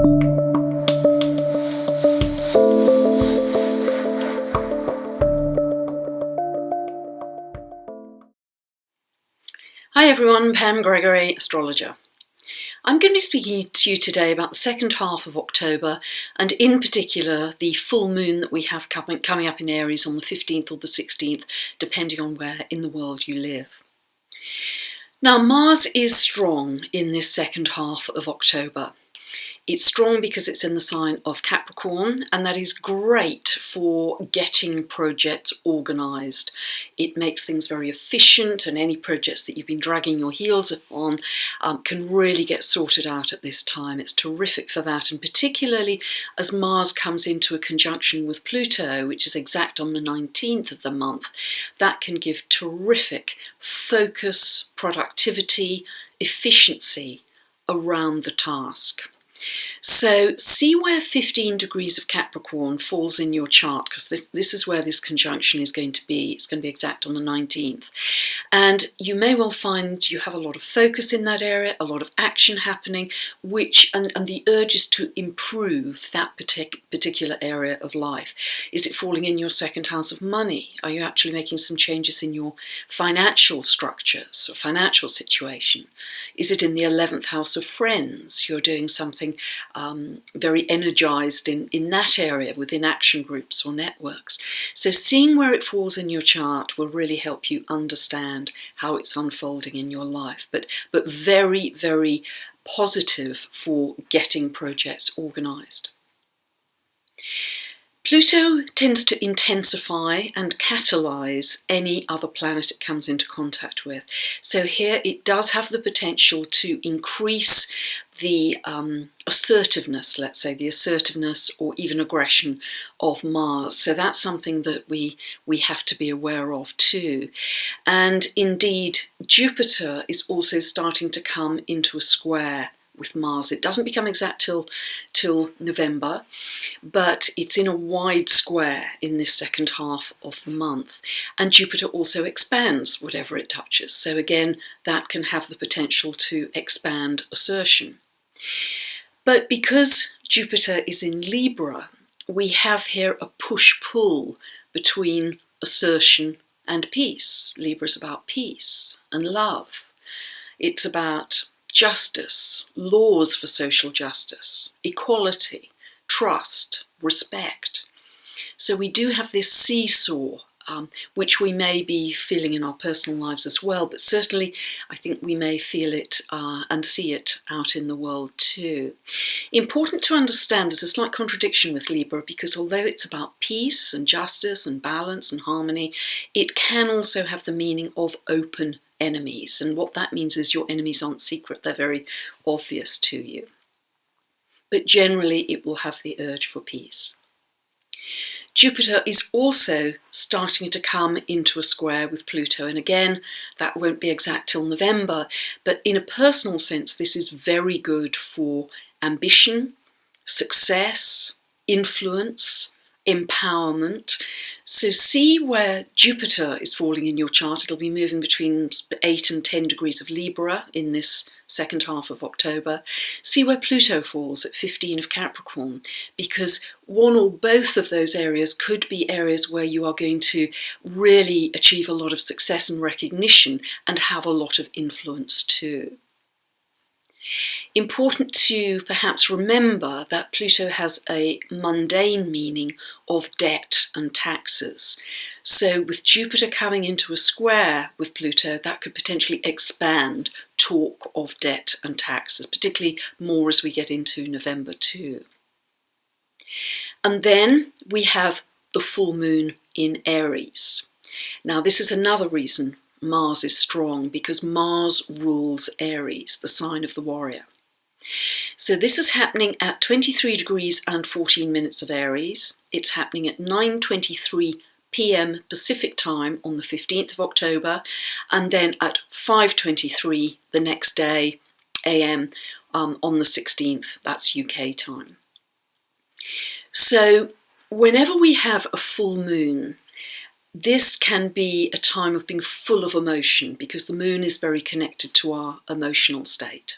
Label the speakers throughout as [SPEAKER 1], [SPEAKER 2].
[SPEAKER 1] Hi everyone, Pam Gregory, astrologer. I'm going to be speaking to you today about the second half of October, and in particular the full moon that we have coming up in Aries on the 15th or the 16th, depending on where in the world you live. Now, Mars is strong in this second half of October. It's strong because it's in the sign of Capricorn, and that is great for getting projects organised. It makes things very efficient, and any projects that you've been dragging your heels on can really get sorted out at this time. It's terrific for that, and particularly as Mars comes into a conjunction with Pluto, which is exact on the 19th of the month, that can give terrific focus, productivity, efficiency around the task. So see where 15 degrees of Capricorn falls in your chart, because this is where this conjunction is going to be. It's going to be exact on the 19th. And you may well find you have a lot of focus in that area, a lot of action happening, and the urge is to improve that particular area of life. Is it falling in your second house of money? Are you actually making some changes in your financial structures or financial situation? Is it in the 11th house of friends? You're doing something very energized in that area within action groups or networks. So seeing where it falls in your chart will really help you understand how it's unfolding in your life, but very, very positive for getting projects organized. Pluto tends to intensify and catalyse any other planet it comes into contact with. So here it does have the potential to increase the assertiveness, let's say, the assertiveness or even aggression of Mars. So that's something that we have to be aware of too. And indeed, Jupiter is also starting to come into a square with Mars. It doesn't become exact till November, but it's in a wide square in this second half of the month. And Jupiter also expands whatever it touches. So again, that can have the potential to expand assertion. But because Jupiter is in Libra, we have here a push-pull between assertion and peace. Libra is about peace and love. It's about justice, laws for social justice, equality, trust, respect. So we do have this seesaw, which we may be feeling in our personal lives as well, but certainly I think we may feel it and see it out in the world too. Important to understand there's a slight contradiction with Libra, because although it's about peace and justice and balance and harmony, it can also have the meaning of open enemies, and what that means is your enemies aren't secret, they're very obvious to you. But generally it will have the urge for peace. Jupiter is also starting to come into a square with Pluto, and again that won't be exact till November, but in a personal sense this is very good for ambition, success, influence, empowerment. So see where Jupiter is falling in your chart. It'll be moving between 8 and 10 degrees of Libra in this second half of October. See where Pluto falls at 15 of Capricorn, because one or both of those areas could be areas where you are going to really achieve a lot of success and recognition and have a lot of influence too. Important to perhaps remember that Pluto has a mundane meaning of debt and taxes. So with Jupiter coming into a square with Pluto, that could potentially expand talk of debt and taxes, particularly more as we get into November too. And then we have the full moon in Aries. Now this is another reason Mars is strong, because Mars rules Aries, the sign of the warrior. So this is happening at 23 degrees and 14 minutes of Aries. It's happening at 9:23 p.m. Pacific time on the 15th of October, and then at 5:23 the next day a.m. On the 16th, that's UK time. So whenever we have a full moon, this can be a time of being full of emotion, because the moon is very connected to our emotional state.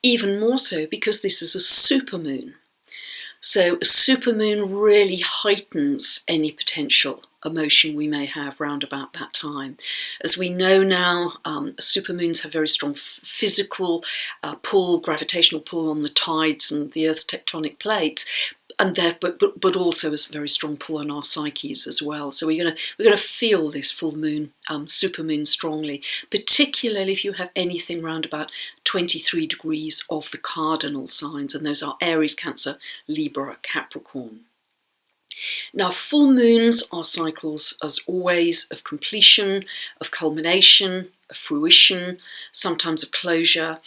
[SPEAKER 1] even more so because this is a supermoon. So a supermoon really heightens any potential emotion we may have round about that time. As we know now, supermoons have very strong physical pull, gravitational pull on the tides and the Earth's tectonic plates, and but also a very strong pull on our psyches as well. So we're going to feel this full moon, supermoon strongly, particularly if you have anything round about 23 degrees of the cardinal signs, and those are Aries, Cancer, Libra, Capricorn. Now, full moons are cycles, as always, of completion, of culmination, of fruition, sometimes of closure.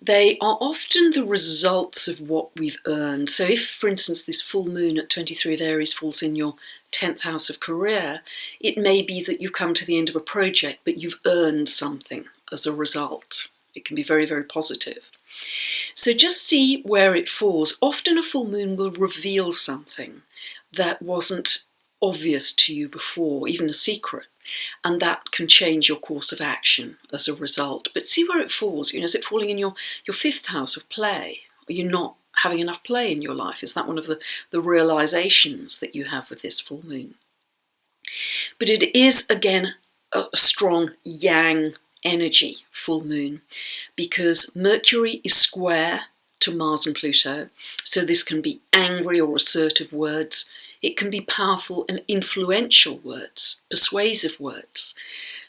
[SPEAKER 1] They are often the results of what we've earned. So if, for instance, this full moon at 23 of Aries falls in your 10th house of career, it may be that you've come to the end of a project, but you've earned something as a result. It can be very, very positive. So just see where it falls. Often a full moon will reveal something that wasn't obvious to you before, even a secret, and that can change your course of action as a result. But see where it falls. Is it falling in your 5th house of play? Are you not having enough play in your life? Is that one of the realizations that you have with this full moon? But it is, again, a strong yang energy full moon, because Mercury is square to Mars and Pluto, so this can be angry or assertive words. It can be powerful and influential words, persuasive words.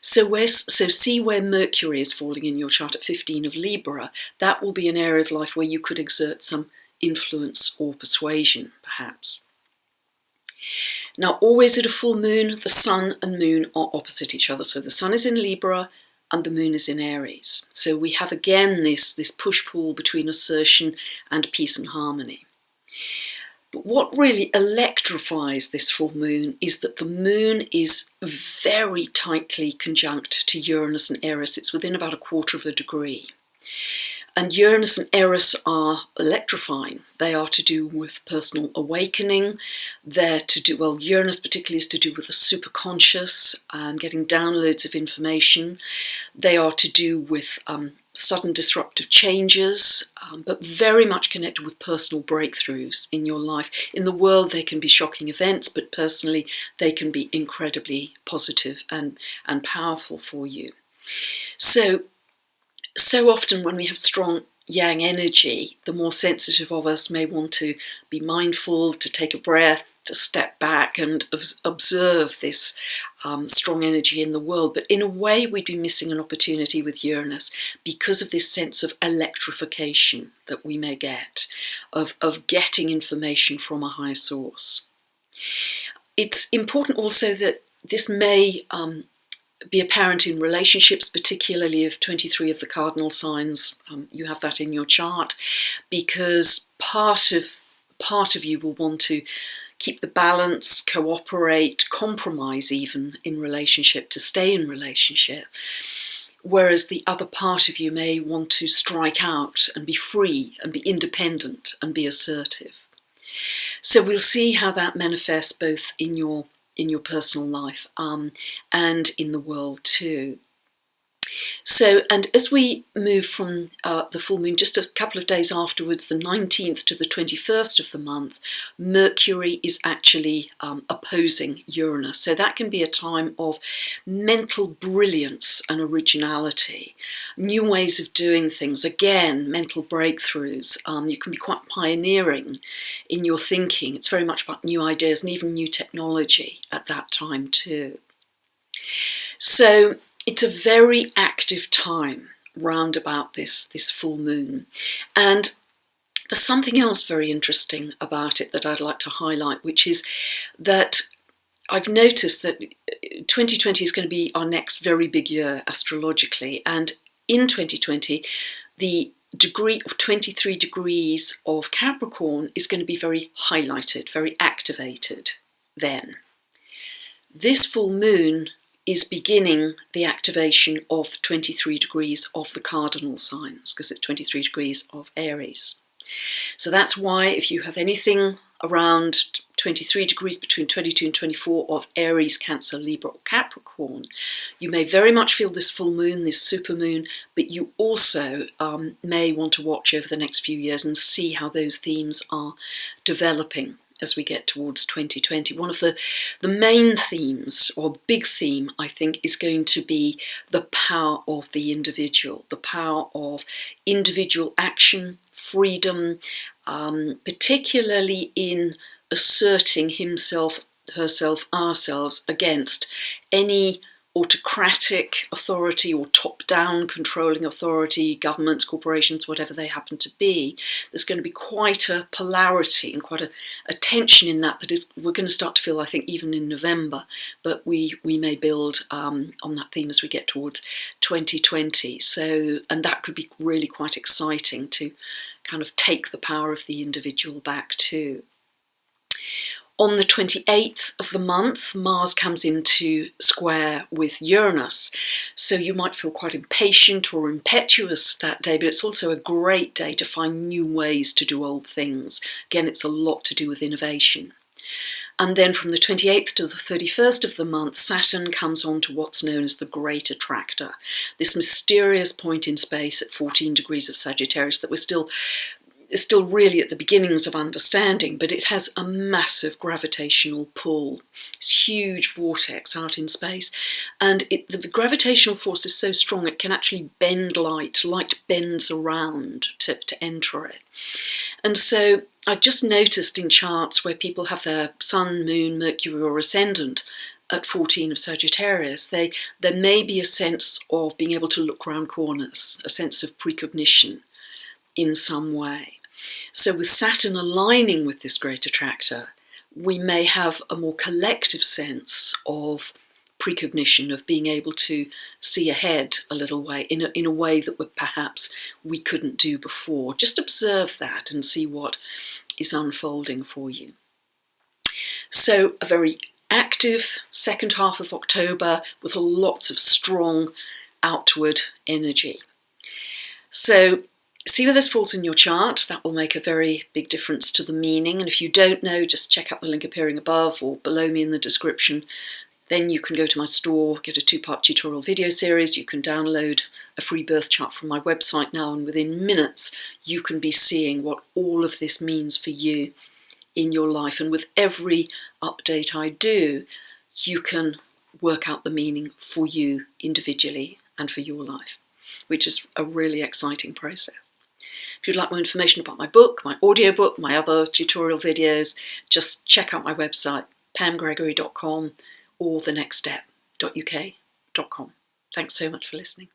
[SPEAKER 1] So see where Mercury is falling in your chart at 15 of Libra. That will be an area of life where you could exert some influence or persuasion, perhaps. Now, always at a full moon, the sun and moon are opposite each other. So the sun is in Libra and the moon is in Aries. So we have again this push-pull between assertion and peace and harmony. But what really electrifies this full moon is that the moon is very tightly conjunct to Uranus and Eris. It's within about 1/4 of a degree. And Uranus and Eris are electrifying. They are to do with personal awakening. Uranus particularly is to do with the superconscious and getting downloads of information. They are to do with sudden disruptive changes, but very much connected with personal breakthroughs in your life. In the world, they can be shocking events, but personally, they can be incredibly positive and powerful for you. So often when we have strong yang energy, the more sensitive of us may want to be mindful, to take a breath, to step back and observe this strong energy in the world. But in a way, we'd be missing an opportunity with Uranus because of this sense of electrification that we may get, of getting information from a higher source. It's important also that this may be apparent in relationships, particularly if 23 of the cardinal signs, you have that in your chart, because part of you will want to keep the balance, cooperate, compromise even in relationship to stay in relationship, whereas the other part of you may want to strike out and be free and be independent and be assertive. So we'll see how that manifests both in your personal life and in the world too. So, and as we move from the full moon, just a couple of days afterwards, the 19th to the 21st of the month, Mercury is actually opposing Uranus. So that can be a time of mental brilliance and originality, new ways of doing things, again, mental breakthroughs. You can be quite pioneering in your thinking. It's very much about new ideas and even new technology at that time too. So it's a very active time round about this full moon. And there's something else very interesting about it that I'd like to highlight, which is that I've noticed that 2020 is going to be our next very big year astrologically. And in 2020, the degree of 23 degrees of Capricorn is going to be very highlighted, very activated then. This full moon is beginning the activation of 23 degrees of the cardinal signs, because it's 23 degrees of Aries. So that's why if you have anything around 23 degrees between 22 and 24 of Aries, Cancer, Libra or Capricorn, you may very much feel this full moon, this supermoon, but you also may want to watch over the next few years and see how those themes are developing as we get towards 2020. One of the main themes, or big theme, I think, is going to be the power of the individual, the power of individual action, freedom, particularly in asserting himself, herself, ourselves against any autocratic authority or top-down controlling authority, governments, corporations, whatever they happen to be. There's going to be quite a polarity and quite a tension in that is we're going to start to feel, I think, even in November, but we may build on that theme as we get towards 2020. So, and that could be really quite exciting to kind of take the power of the individual back too. On the 28th of the month, Mars comes into square with Uranus. So you might feel quite impatient or impetuous that day, but it's also a great day to find new ways to do old things. Again, it's a lot to do with innovation. And then from the 28th to the 31st of the month, Saturn comes on to what's known as the Great Attractor, this mysterious point in space at 14 degrees of Sagittarius that we're still really at the beginnings of understanding, but it has a massive gravitational pull. This huge vortex out in space, and the gravitational force is so strong it can actually bend light. Light bends around to enter it. And so I've just noticed in charts where people have their Sun, Moon, Mercury or Ascendant at 14 of Sagittarius, there may be a sense of being able to look round corners, a sense of precognition in some way. So with Saturn aligning with this great attractor, we may have a more collective sense of precognition, of being able to see ahead a little way in a way that perhaps we couldn't do before. Just observe that and see what is unfolding for you. So a very active second half of October with lots of strong outward energy. So see where this falls in your chart. That will make a very big difference to the meaning. And if you don't know, just check out the link appearing above or below me in the description. Then you can go to my store, get a 2-part tutorial video series. You can download a free birth chart from my website now, and within minutes you can be seeing what all of this means for you in your life. And with every update I do, you can work out the meaning for you individually and for your life, which is a really exciting process. If you'd like more information about my book, my audiobook, my other tutorial videos, just check out my website, pamgregory.com or thenextstep.uk.com. Thanks so much for listening.